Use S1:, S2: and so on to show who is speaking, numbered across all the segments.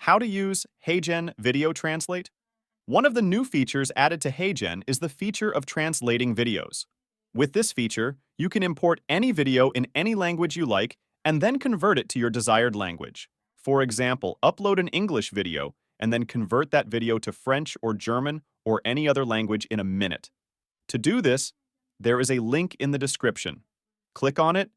S1: How to use Heygen Video Translate? One of the new features added to Heygen is the feature of translating videos. With this feature, you can import any video in any language you like and then convert it to your desired language. For example, upload an English video and then convert that video to French or German or any other language in a minute. To do this, there is a link in the description. Click on it,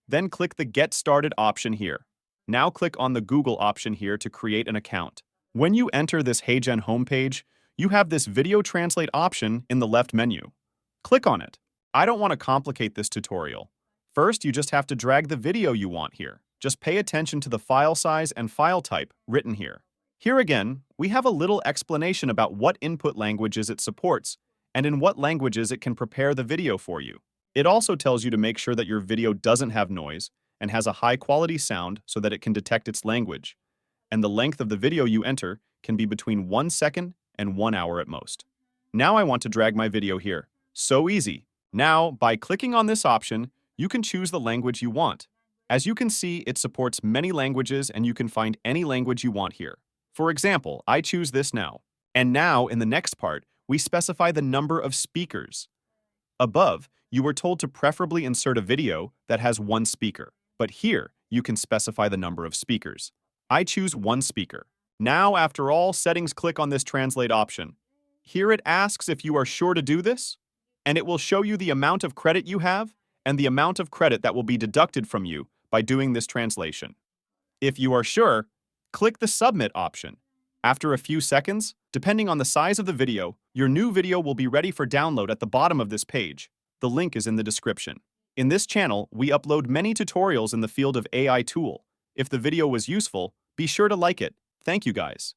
S1: then click the Get Started option here. Now click on the Google option here to create an account. When you enter this Heygen homepage, you have this Video Translate option in the left menu. Click on it. I don't want to complicate this tutorial. First, you just have to drag the video you want here. Just pay attention to the file size and file type written here. Here again, we have a little explanation about what input languages it supports and in what languages it can prepare the video for you. It also tells you to make sure that your video doesn't have noise and has a high-quality sound so that it can detect its language. And the length of the video you enter can be between 1 second and 1 hour at most. Now I want to drag my video here. So easy. Now, by clicking on this option, you can choose the language you want. As you can see, it supports many languages and you can find any language you want here. For example, I choose this now. And now, in the next part, we specify the number of speakers. Above, you were told to preferably insert a video that has 1 speaker. But here, you can specify the number of speakers. I choose 1 speaker. Now, after all settings, click on this Translate option. Here it asks if you are sure to do this, and it will show you the amount of credit you have and the amount of credit that will be deducted from you by doing this translation. If you are sure, click the Submit option. After a few seconds, depending on the size of the video, your new video will be ready for download at the bottom of this page. The link is in the description. In this channel, we upload many tutorials in the field of AI tool. If the video was useful, be sure to like it. Thank you guys.